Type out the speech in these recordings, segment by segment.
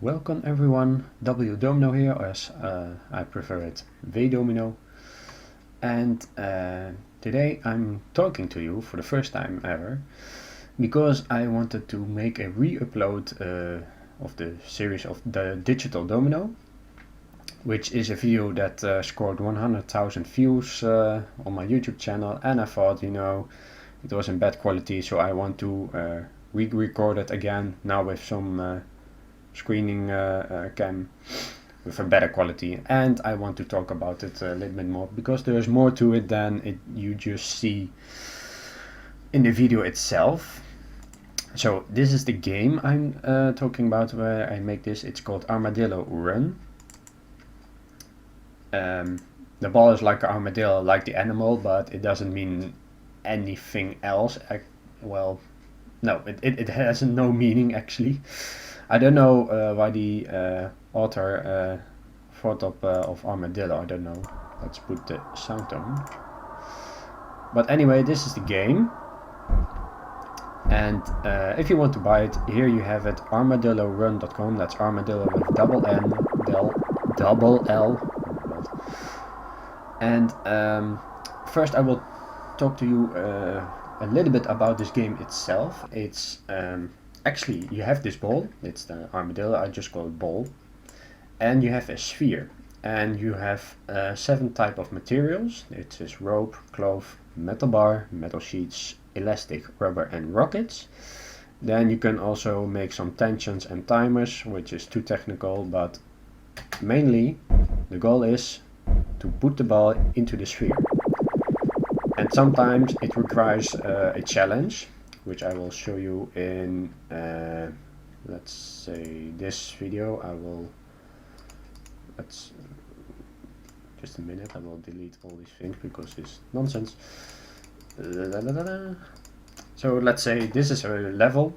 Welcome everyone, Domino here, or as I prefer it, Domino. And today I'm talking to you for the first time ever because I wanted to make a re-upload of the series of the Digital Domino, which is a video that scored 100,000 views on my YouTube channel, and I thought, it was in bad quality, so I want to re-record it again now with some screening cam with a better quality, and I want to talk about it a little bit more because there's more to it than you just see in the video itself. So this is the game I'm talking about where I make this. It's called Armadillo Run. The ball is like an armadillo, like the animal, but it doesn't mean anything else. Well, no, it has no meaning actually. I don't know why the author thought of armadillo. I don't know. Let's put the sound on. But anyway, this is the game. And if you want to buy it, here you have it, armadillorun.com. That's armadillo with double N, double L. And first I will talk to you a little bit about this game itself. It's actually, you have this ball, it's the armadillo, I just call it ball, and you have a sphere, and you have 7 type of materials. It is rope, cloth, metal bar, metal sheets, elastic, rubber and rockets. Then you can also make some tensions and timers, which is too technical, but mainly the goal is to put the ball into the sphere. And sometimes it requires a challenge, which I will show you in, let's say, this video. Just a minute, I will delete all these things because it's nonsense. So let's say this is a level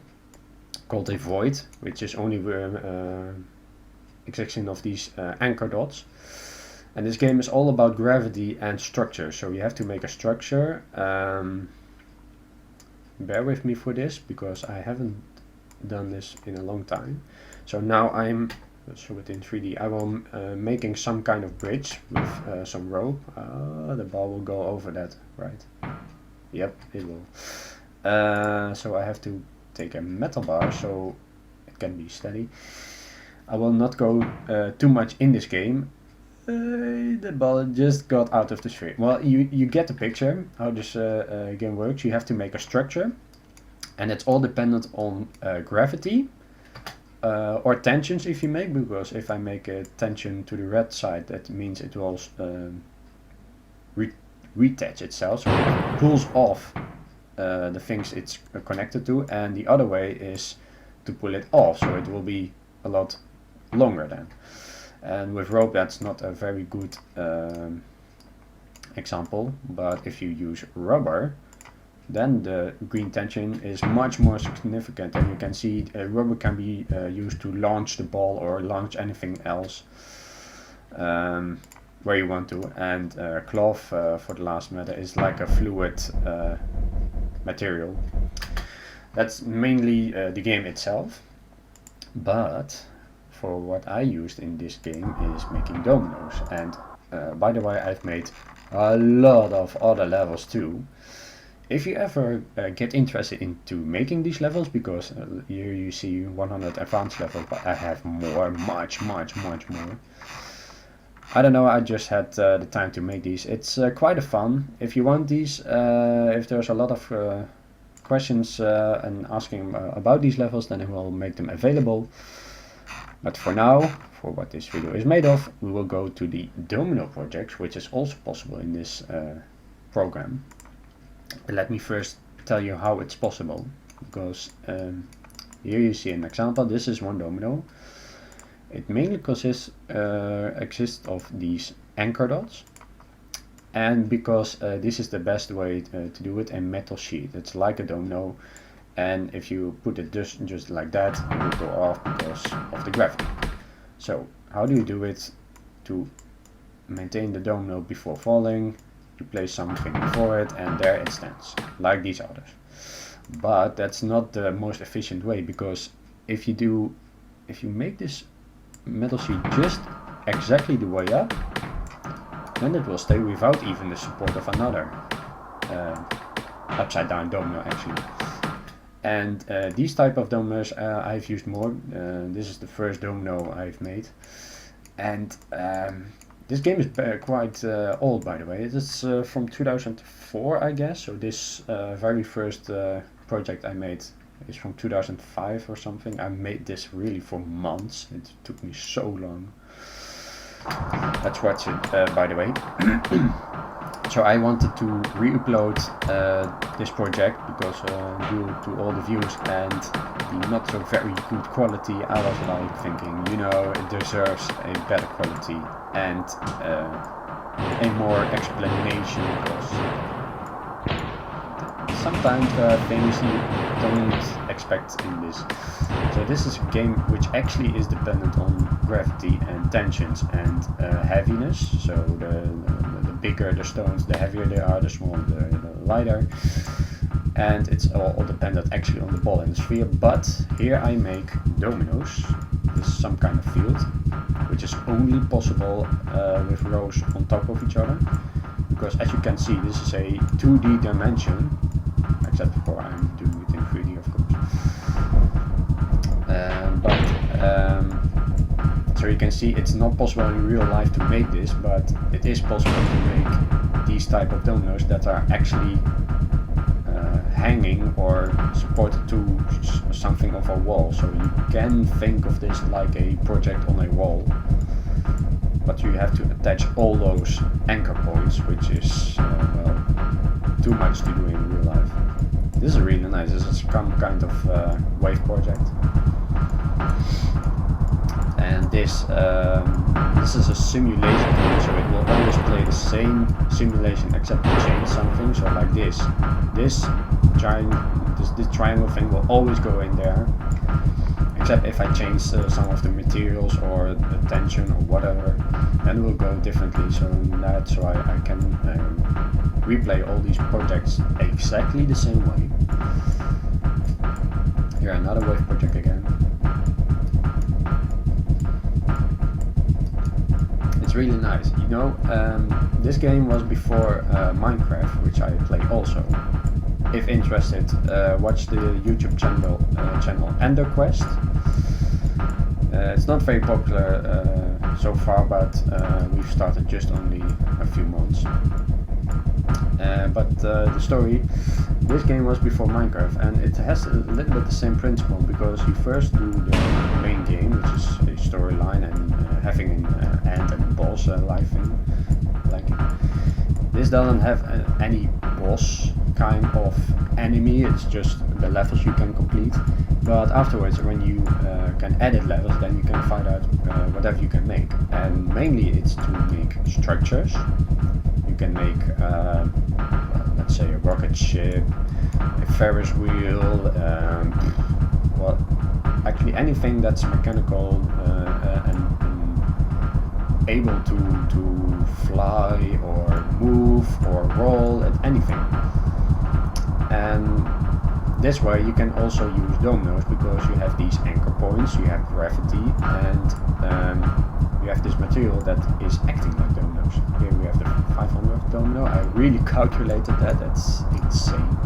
called a void, which is only existing of these anchor dots. And this game is all about gravity and structure, so you have to make a structure. Bear with me for this because I haven't done this in a long time. So now let's show it in 3D. I will making some kind of bridge with some rope. The ball will go over that, right? Yep, it will. So I have to take a metal bar so it can be steady. I will not go too much in this game. The ball just got out of the sphere. Well, you get the picture how this game works. You have to make a structure, and it's all dependent on gravity or tensions if you make, because if I make a tension to the red side, that means it will retach itself, so it pulls off the things it's connected to, and the other way is to pull it off, so it will be a lot longer then. And with rope, that's not a very good example, but if you use rubber, then the green tension is much more significant, and you can see rubber can be used to launch the ball or launch anything else where you want to. And cloth, for the last matter, is like a fluid material. That's mainly the game itself, but for what I used in this game is making dominoes. And by the way, I've made a lot of other levels too. If you ever get interested into making these levels, because here you see 100 advanced levels, but I have more, much more. I don't know, I just had the time to make these. It's quite a fun. If you want these, if there's a lot of questions and asking about these levels, then I will make them available. But for now, for what this video is made of, we will go to the domino project, which is also possible in this program. But let me first tell you how it's possible, because here you see an example. This is one domino. It mainly consists of these anchor dots, and because this is the best way to do it, a metal sheet. It's like a domino, and if you put it just like that, it will go off because of the gravity. So how do you do it to maintain the domino before falling? You place something before it, and there it stands, like these others. But that's not the most efficient way, because if you make this metal sheet just exactly the way up, then it will stay without even the support of another upside down domino actually. And these type of dominoes I've used more. This is the first domino I've made, and this game is quite old, by the way. It's from 2004, I guess. So this very first project I made is from 2005 or something. I made this really for months. It took me so long. Let's watch it, by the way. So I wanted to re-upload this project because due to all the views and the not so very good quality, I was like thinking, you know, it deserves a better quality and a more explanation, because sometimes there are things you don't expect in this. So this is a game which actually is dependent on gravity and tensions and heaviness. So the bigger the stones, the heavier they are, the smaller the lighter. And it's all dependent actually on the ball and the sphere. But here I make dominoes. This is some kind of field, which is only possible with rows on top of each other. Because as you can see, this is a 2D dimension, except for I'm doing it in 3D, of course. So you can see it's not possible in real life to make this, but it is possible to make these type of dominoes that are actually hanging or supported to something of a wall. So you can think of this like a project on a wall, but you have to attach all those anchor points, which is well, too much to do in real life. This is really nice. This is some kind of wave project. And this is a simulation game, so it will always play the same simulation except to change something. So like this triangle thing will always go in there, except if I change some of the materials or the tension or whatever, then it will go differently. So that's why I can replay all these projects exactly the same way. Here, another wave project again. It's really nice. You know, this game was before Minecraft, which I play also. If interested, watch the YouTube channel EnderQuest. It's not very popular so far, but we've started just only a few months. But the story, this game was before Minecraft, and it has a little bit the same principle, because you first do the main game, which is a storyline and having an end and a boss life thing. Like this doesn't have any boss kind of enemy, it's just the levels you can complete. But afterwards, when you can edit levels, then you can find out whatever you can make. And mainly it's to make structures. You can make, let's say, a rocket ship, a Ferris wheel, well, actually anything that's mechanical and able to fly or move or roll at anything. And this way you can also use dominoes, because you have these anchor points, you have gravity, and you have this material that is acting like dominoes. Here we have the 500 domino. I really calculated that, that's insane.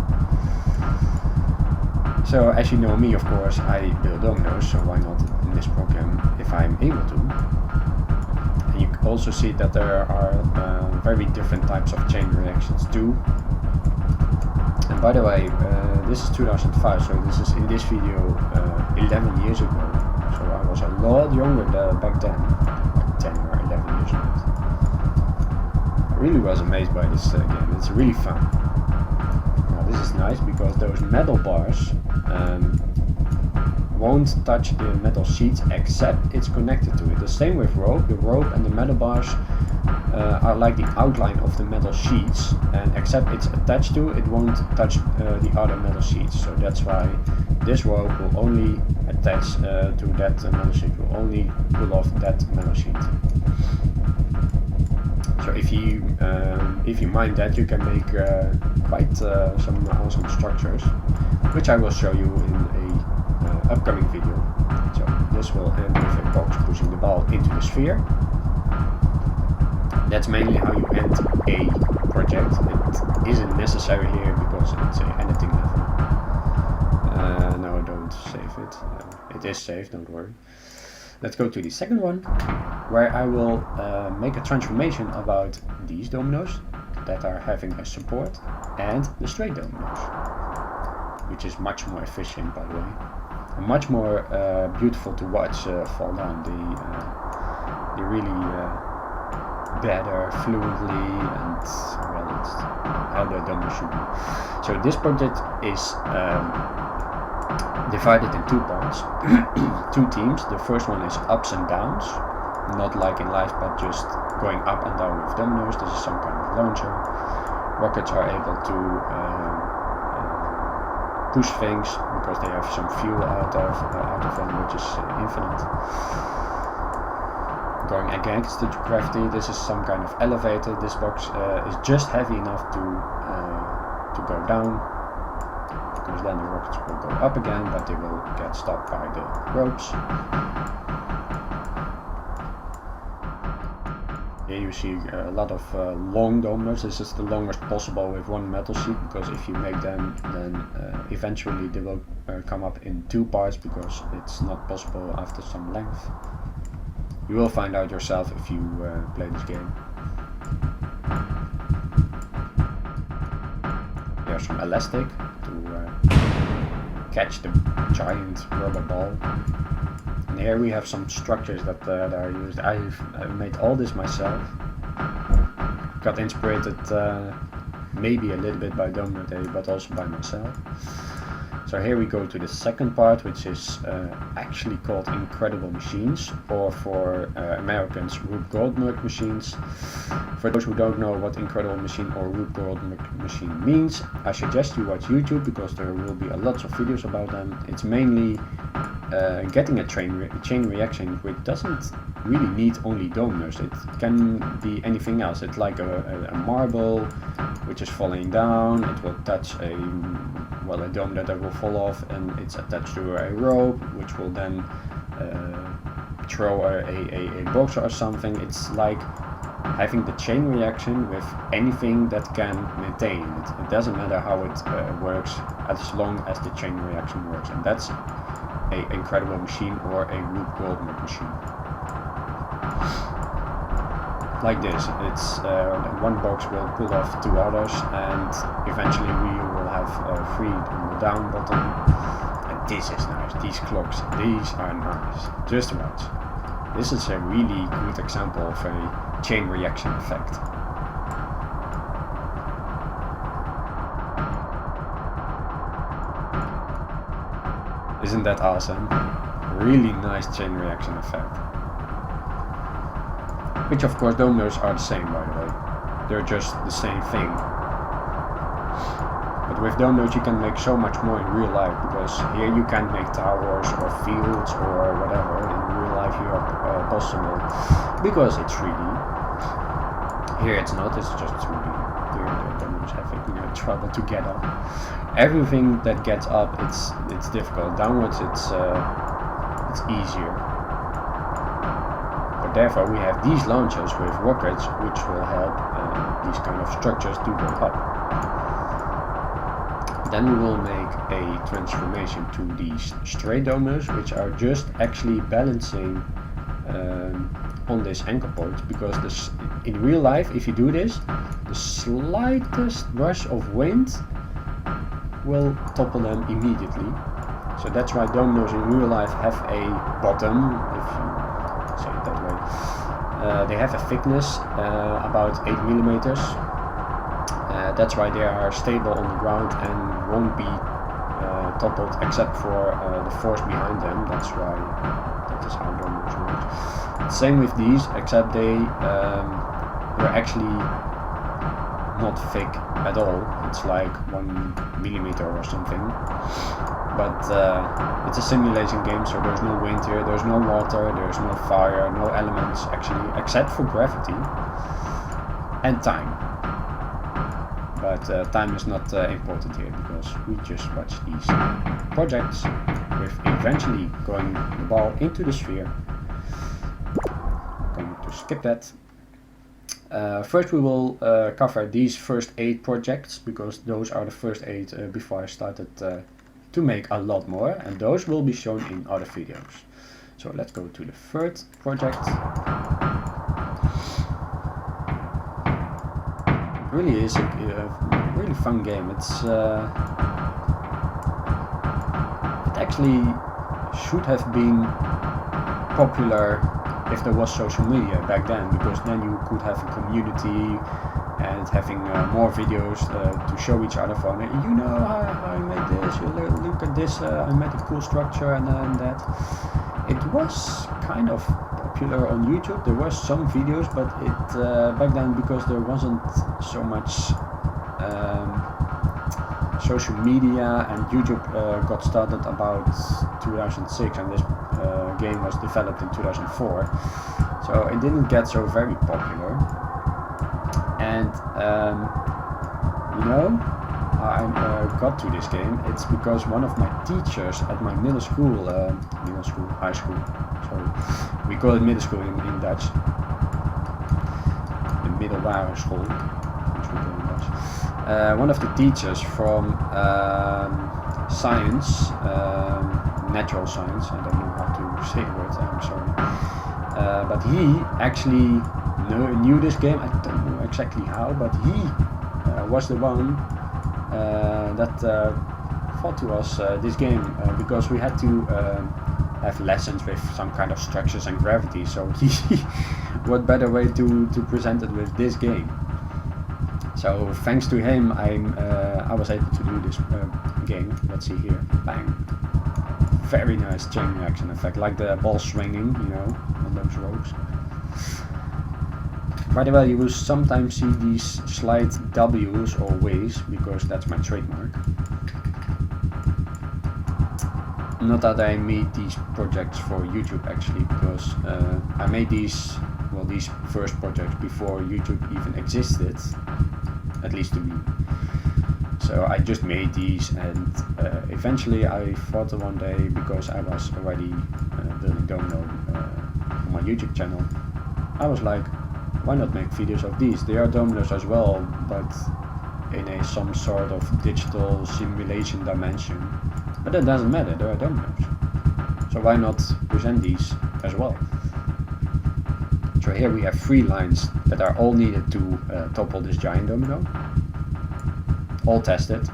So as you know me, of course, I build dominoes, so why not in this program if I'm able to. And you can also see that there are very different types of chain reactions too. And by the way, this is 2005, so this is in this video 11 years ago. So I was a lot younger back then, like 10 or 11 years old. I really was amazed by this game, it's really fun. Now this is nice because those metal bars won't touch the metal sheets except it's connected to it. The same with rope. The rope and the metal bars are like the outline of the metal sheets, and except it's attached to it won't touch the other metal sheets. So that's why this rope will only attach to that metal sheet, will only pull off that metal sheet. So if you mind that, you can make quite some awesome structures, which I will show you in a upcoming video. So this will end with a box pushing the ball into the sphere. That's mainly how you end a project. It isn't necessary here because it's an editing level. No, don't save it. It is saved, don't worry. Let's go to the second one, where I will make a transformation about these dominoes that are having a support and the straight dominoes, which is much more efficient, by the way, and much more beautiful to watch fall down. They really better fluently, and well, it's how the domino should be. So this project is divided in two parts, two teams. The first one is ups and downs, not like in life, but just going up and down with dominoes. This is some kind of launcher. Rockets are able to push things because they have some fuel out of them, which is infinite. Going against the gravity, this is some kind of elevator. This box is just heavy enough to go down, because then the rockets will go up again, but they will get stopped by the ropes. Here you see a lot of long dominoes. This is the longest possible with one metal sheet, because if you make them, then eventually they will come up in two parts, because it's not possible after some length. You will find out yourself if you play this game. There's some elastic to catch the giant rubber ball. And here we have some structures that are used. I've made all this myself. Got inspired maybe a little bit by Domino Day, but also by myself. So here we go to the second part, which is actually called Incredible Machines, or for Americans, Rube Goldberg machines. For those who don't know what Incredible Machine or Rube Goldberg machine means, I suggest you watch YouTube, because there will be lots of videos about them. It's mainly getting a chain reaction, which doesn't really need only dominoes. It can be anything else. It's like a marble which is falling down. It will touch a domino that will fall off, and it's attached to a rope, which will then throw a box or something. It's like having the chain reaction with anything that can maintain it. It doesn't matter how it works, as long as the chain reaction works, and that's an Incredible Machine or a Rube Goldberg machine. Like this, it's one box will pull off two others, and eventually we will have three on the down bottom. And this is nice. These clocks, these are nice. Just watch. This is a really good example of a chain reaction effect. Isn't that awesome? Really nice chain reaction effect. Which of course dominoes are the same, by the way. They're just the same thing. But with dominoes you can make so much more in real life, because here you can make towers or fields or whatever. In real life you are possible, because it's 3D. Here it's not, it's just 2D. Here the dominoes having trouble to get up. Everything that gets up, it's difficult. Downwards it's easier. Therefore we have these launchers with rockets, which will help these kind of structures to go up. Then we will make a transformation to these straight dominoes, which are just actually balancing on this anchor point, because this, in real life, if you do this, the slightest rush of wind will topple them immediately. So that's why dominoes in real life have a bottom, if you say it that way. They have a thickness about 8 millimeters. That's why they are stable on the ground and won't be toppled, except for the force behind them. That is how dominoes work. Same with these, except they're actually not thick at all. It's like 1 millimeter or something. But it's a simulation game, so there's no wind here, there's no water, there's no fire, no elements actually, except for gravity and time. but time is not important here because we just watch these projects with eventually going the ball into the sphere. I'm going to skip that. First we will cover these first 8 projects because those are the first 8 before I started to make a lot more, and those will be shown in other videos. So let's go to the third project. It really is a really fun game. It's it actually should have been popular if there was social media back then, because then you could have a community and having more videos to show each other from it. You know how I made this, you look at this, I made a cool structure and that. It was kind of popular on YouTube. There were some videos, but it back then, because there wasn't so much social media, and YouTube got started about 2006, and this game was developed in 2004, so it didn't get so very popular. And you know, I got to this game. It's because one of my teachers at my high school, sorry, we call it middle school in Dutch, the middelbare school, one of the teachers from science, natural science, I don't know how to say the word, I'm sorry, but he actually knew this game. I don't know exactly how, but he was the one that taught to us this game, because we had to have lessons with some kind of structures and gravity, so what better way to present it with this game. So thanks to him I was able to do this game. Let's see here, bang, very nice chain reaction effect, like the ball swinging, you know, on those ropes. By the way, you will sometimes see these slight W's or waves, because that's my trademark. Not that I made these projects for YouTube actually, because I made these first projects before YouTube even existed, at least to me. So I just made these, and eventually I thought one day, because I was already building Domino on my YouTube channel, I was like, why not make videos of these? They are dominoes as well, but in some sort of digital simulation dimension. But that doesn't matter, they are dominoes. So why not present these as well? So here we have 3 lines that are all needed to topple this giant domino. All tested,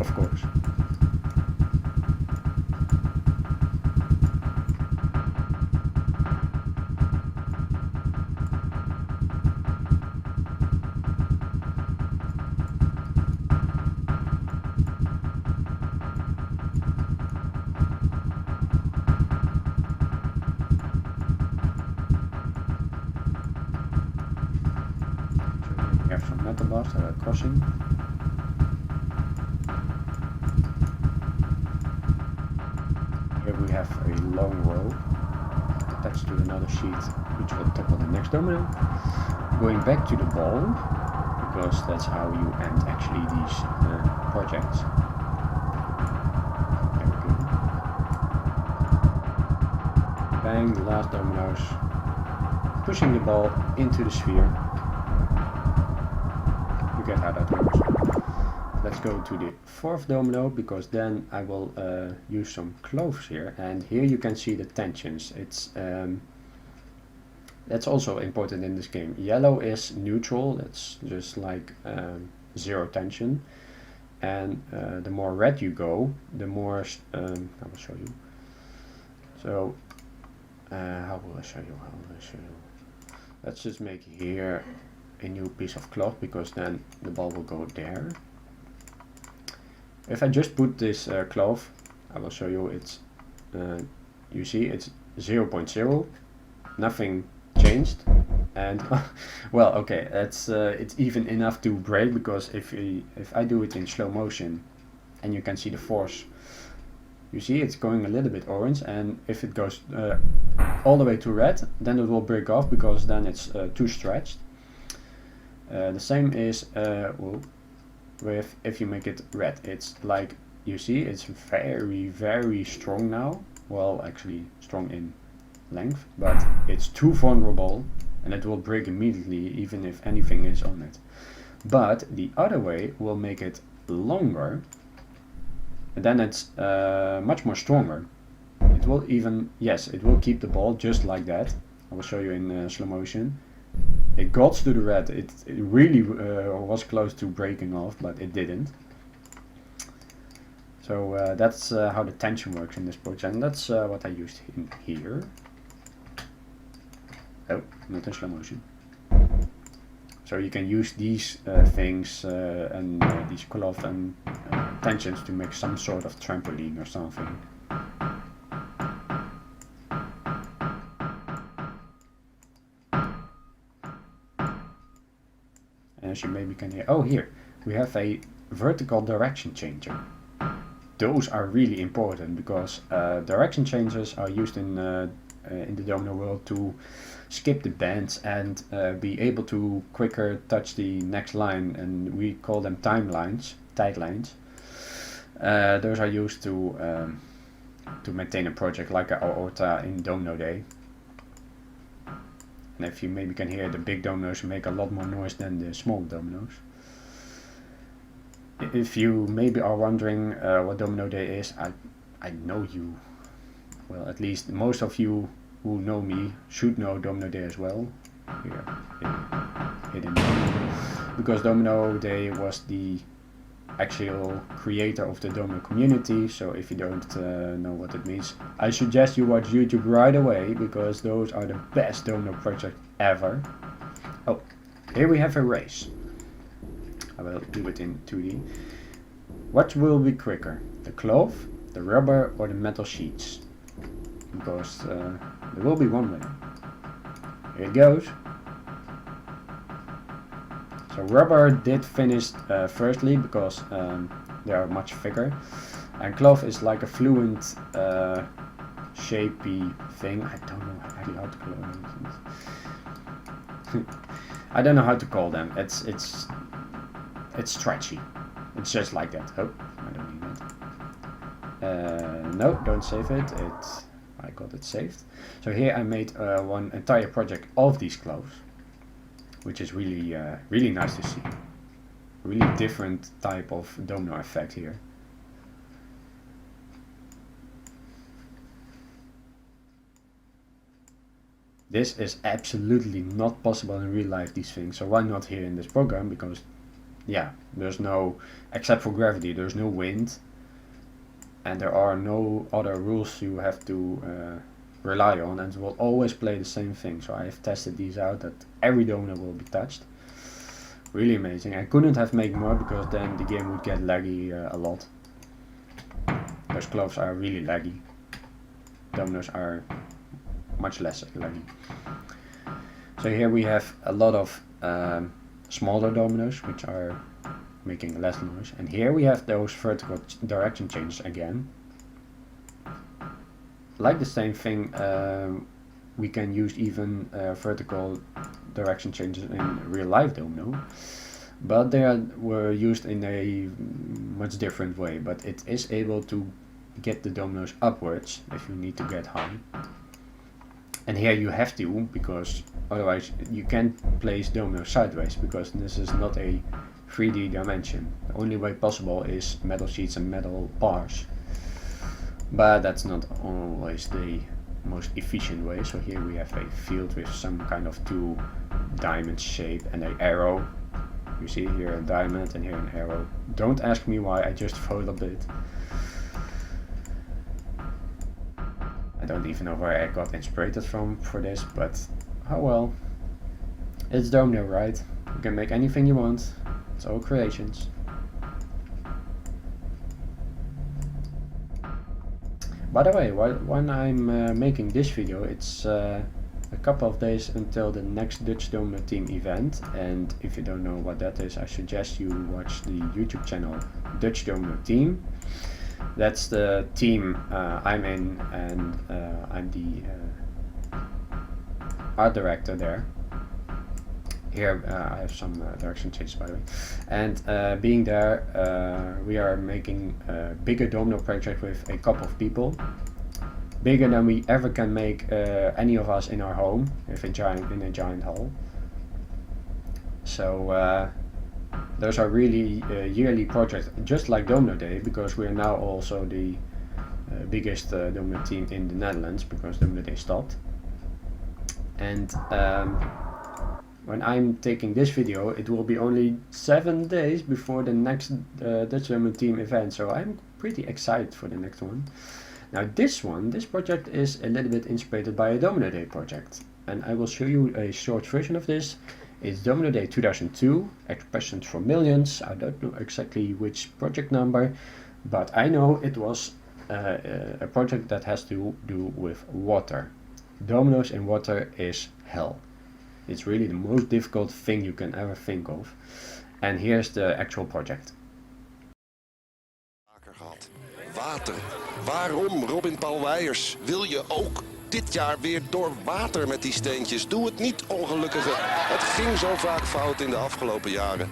of course. We have some metal bars that are crossing. Here we have a long row attached to another sheet, which will topple the next domino. Going back to the ball, because that's how you end actually these projects. There we go. Bang, the last dominoes, pushing the ball into the sphere. You get how that works. Let's go to the 4th domino, because then I will use some cloves here, and here you can see the tensions. It's that's also important in this game. Yellow is neutral, that's just like 0 tension, and the more red you go, the more I will show you. So how will I show you? Let's just make here a new piece of cloth, because then the ball will go there. If I just put this cloth, I will show you, it's you see it's 0.0, nothing changed, and well, okay, it's even enough to break, because if I do it in slow motion, and you can see the force, you see it's going a little bit orange, and if it goes all the way to red, then it will break off, because then it's too stretched. The same is with if you make it red. It's like, you see, it's very, very strong now. Well, actually strong in length, but it's too vulnerable and it will break immediately even if anything is on it. But the other way will make it longer, and then it's much more stronger. It will even, yes, it will keep the ball just like that. I will show you in slow motion. It got to the red. It really was close to breaking off, but it didn't. So that's how the tension works in this project, and that's what I used in here. Oh, not in slow motion. So you can use these things and these cloth and tensions to make some sort of trampoline or something. And as you maybe can hear, oh, here we have a vertical direction changer. Those are really important because direction changers are used in the domino world to skip the bends and be able to quicker touch the next line, and we call them timelines, tight lines. Those are used to maintain a project like an aorta in Domino Day. And if you maybe can hear, the big dominoes make a lot more noise than the small dominoes. If you maybe are wondering what Domino Day is, I know you, well, at least most of you who know me should know Domino Day as well. Here, hidden. Because Domino Day was the actual creator of the domino community, so if you don't know what it means, I suggest you watch YouTube right away, because those are the best domino projects ever. Oh, here we have a race. I will do it in 2D. What will be quicker, the cloth, the rubber, or the metal sheets? Because there will be one winner. Here it goes. So rubber did finish firstly because they are much thicker, and cloth is like a fluent, shapy thing. I don't know actually how to call it. I don't know how to call them. It's stretchy. It's just like that. Oh, I don't need that. No, don't save it. I got it saved. So here I made one entire project of these clothes, which is really really nice to see. Really different type of domino effect here. This is absolutely not possible in real life, these things, so why not here in this program? Because yeah, there's no, except for gravity, there's no wind, and there are no other rules you have to rely on, and it will always play the same thing. So I have tested these out, that every domino will be touched. Really amazing. I couldn't have made more because then the game would get laggy a lot. Those cloves are really laggy. Dominoes are much less laggy. So here we have a lot of smaller dominoes which are making less noise, and here we have those vertical direction changes again. Like the same thing, we can use even vertical direction changes in real life domino, but they were used in a much different way. But it is able to get the dominoes upwards if you need to get high. And here you have to, because otherwise you can't place dominoes sideways, because this is not a 3D dimension. The only way possible is metal sheets and metal bars. But that's not always the most efficient way. So here we have a field with some kind of two diamond shape and an arrow. You see here a diamond and here an arrow. Don't ask me why, I just photoshopped it. I don't even know where I got inspired from for this, but oh well. It's domino, right? You can make anything you want. It's all creations. By the way, when I'm making this video, it's a couple of days until the next Dutch Domino Team event, and if you don't know what that is, I suggest you watch the YouTube channel Dutch Domino Team. That's the team I'm in, and I'm the art director there. Here I have some direction changes, by the way. And being there, we are making a bigger domino project with a couple of people. Bigger than we ever can make any of us in our home, in a giant hall. So those are really yearly projects, just like Domino Day, because we are now also the biggest domino team in the Netherlands, because Domino Day stopped. And when I'm taking this video, it will be only 7 days before the next Dutch Domino team event, so I'm pretty excited for the next one. Now this project is a little bit inspired by a Domino Day project, and I will show you a short version of this. It's Domino Day 2002, Expressions for Millions. I don't know exactly which project number, but I know it was a project that has to do with water. Dominoes in water is hell. It's really the most difficult thing you can ever think of. And here's the actual project. Water. Waarom, Robin Paul Weijers? Wil je ook dit jaar weer door water met die steentjes? Doe het niet, ongelukkige. Het ging zo vaak fout in de afgelopen jaren.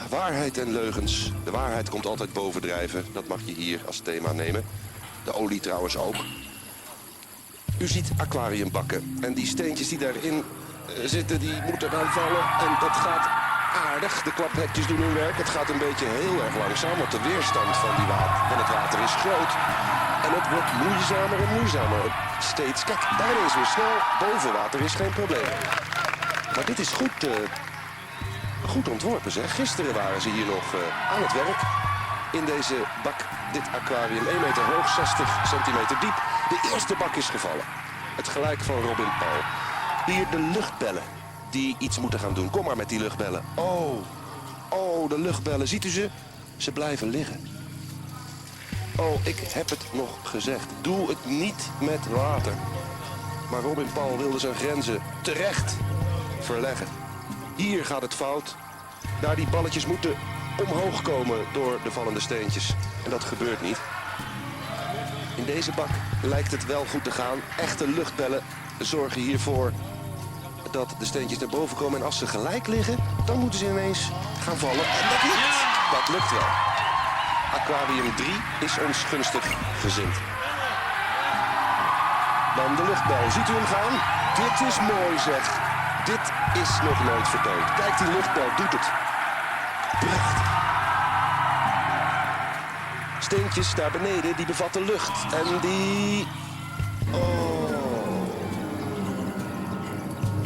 Waarheid en leugens. De waarheid komt altijd bovendrijven. Dat mag je hier als thema nemen. De olie trouwens ook. U ziet aquariumbakken. En die steentjes die daarin zitten, die moeten dan vallen. En dat gaat aardig. De klaphekjes doen hun werk. Het gaat een beetje heel erg langzaam, want de weerstand van het water is groot. En het wordt moeizamer en moeizamer. Steeds, kijk, daar is weer snel. Boven water is geen probleem. Maar dit is goed ontworpen, zeg. Gisteren waren ze hier nog aan het werk. In deze bak, dit aquarium, 1 meter hoog, 60 centimeter diep. De eerste bak is gevallen. Het gelijk van Robin Paul. Hier de luchtbellen die iets moeten gaan doen. Kom maar met die luchtbellen. Oh, de luchtbellen. Ziet u ze? Ze blijven liggen. Oh, ik heb het nog gezegd. Doe het niet met water. Maar Robin Paul wilde zijn grenzen terecht verleggen. Hier gaat het fout. Daar die balletjes moeten omhoog komen door de vallende steentjes. En dat gebeurt niet. In deze bak lijkt het wel goed te gaan. Echte luchtbellen zorgen hiervoor dat de steentjes naar boven komen. En als ze gelijk liggen, dan moeten ze ineens gaan vallen. En dat lukt. Dat lukt wel. Aquarium 3 is ons gunstig gezind. Dan de luchtbel. Ziet u hem gaan? Dit is mooi, zeg. Dit is nog nooit vertoond. Kijk, die luchtbel doet het. Prachtig. Steentjes daar beneden, die bevatten lucht. En die... Oh.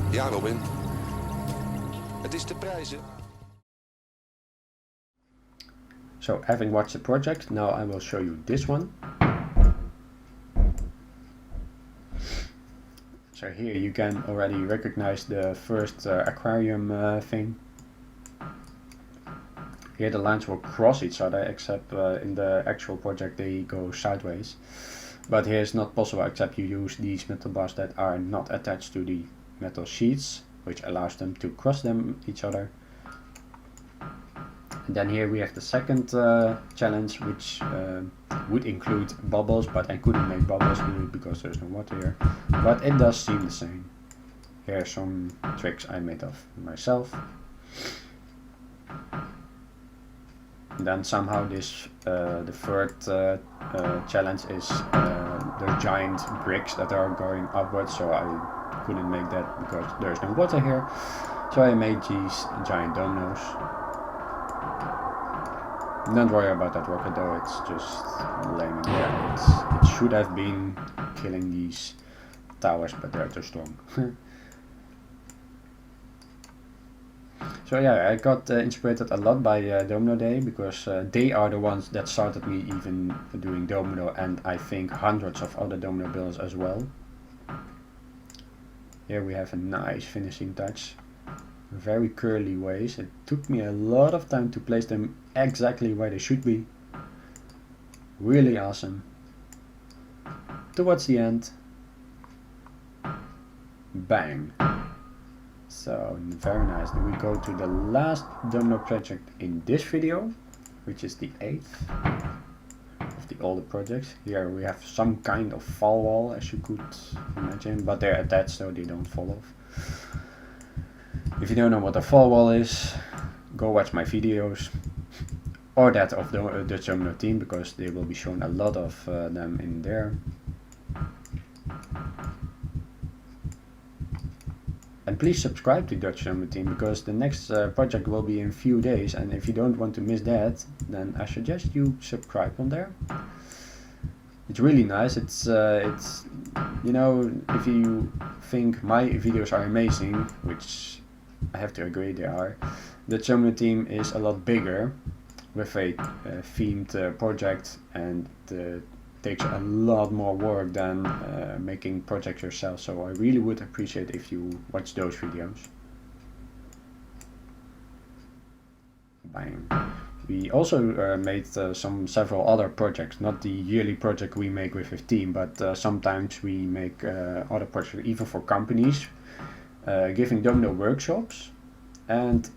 Ja, Robin. Het is te prijzen. So, having watched the project, now I will show you this one. So here you can already recognize the first aquarium thing. Here the lines will cross each other, except in the actual project they go sideways. But here it's not possible except you use these metal bars that are not attached to the metal sheets, which allows them to cross each other. And then here we have the second challenge, which would include bubbles, but I couldn't make bubbles because there's no water here. But it does seem the same. Here are some tricks I made of myself. And then somehow this the third challenge is the giant bricks that are going upwards, so I couldn't make that because there's no water here. So I made these giant dominoes. Don't worry about that rocket though, it's just lame. Yeah, it should have been killing these towers, but they're too strong. So yeah, I got inspired a lot by Domino Day, because they are the ones that started me even doing domino, and I think hundreds of other domino builders as well. Here we have a nice finishing touch. Very curly ways. It took me a lot of time to place them exactly where they should be. Really awesome. Towards the end, bang. So very nice. Then we go to the last domino project in this video, which is the 8th of the older projects. Here we have some kind of fall wall, as you could imagine, but they're attached so they don't fall off. If you don't know what a fall wall is, go watch my videos, or that of the Dutch Domino team, because they will be shown a lot of them in there. And please subscribe to Dutch Domino team, because the next project will be in few days, and if you don't want to miss that, then I suggest you subscribe on there. It's really nice. It's you know, if you think my videos are amazing, which I have to agree they are, the Domino team is a lot bigger, with a themed project, and takes a lot more work than making projects yourself. So I really would appreciate if you watch those videos. Bang. We also made several other projects, not the yearly project we make with a team, but sometimes we make other projects even for companies, giving domino workshops, and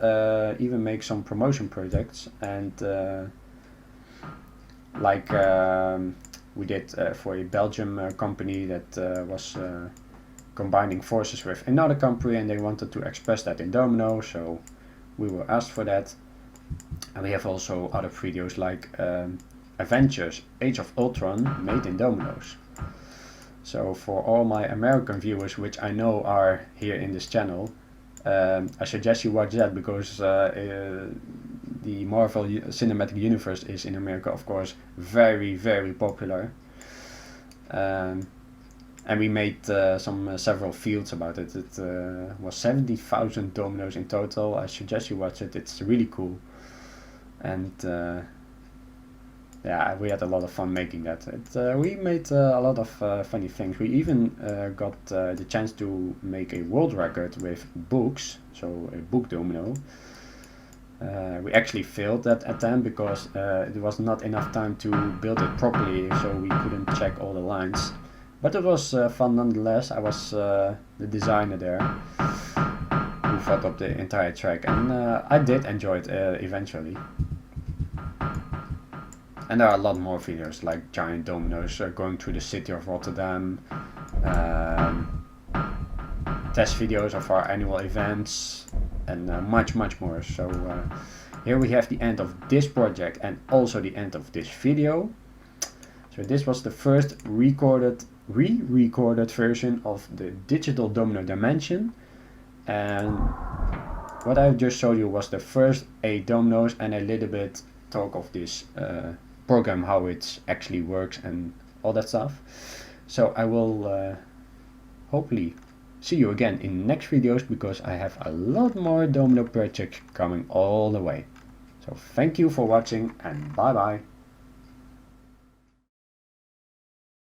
even make some promotion projects, and like we did for a Belgium company that was combining forces with another company, and they wanted to express that in domino, so we were asked for that. And we have also other videos like Adventures Age of Ultron made in dominoes. So for all my American viewers, which I know are here in this channel, I suggest you watch that, because the Marvel Cinematic Universe is in America, of course, very, very popular. And we made several fields about it. It was 70,000 dominoes in total. I suggest you watch it. It's really cool. And yeah, we had a lot of fun making that. We made a lot of funny things. We even got the chance to make a world record with books, so a book domino. We actually failed that attempt because there was not enough time to build it properly, so we couldn't check all the lines. But it was fun nonetheless. I was the designer there who thought up the entire track, and I did enjoy it eventually. And there are a lot more videos, like giant dominoes going through the city of Rotterdam, test videos of our annual events, and much more. So here we have the end of this project and also the end of this video. So this was the first re-recorded version of the Digital Domino Dimension, and what I just showed you was the first 8 dominoes and a little bit talk of this program, how it actually works and all that stuff. So I will hopefully see you again in next videos, because I have a lot more domino projects coming all the way. So thank you for watching, and bye bye.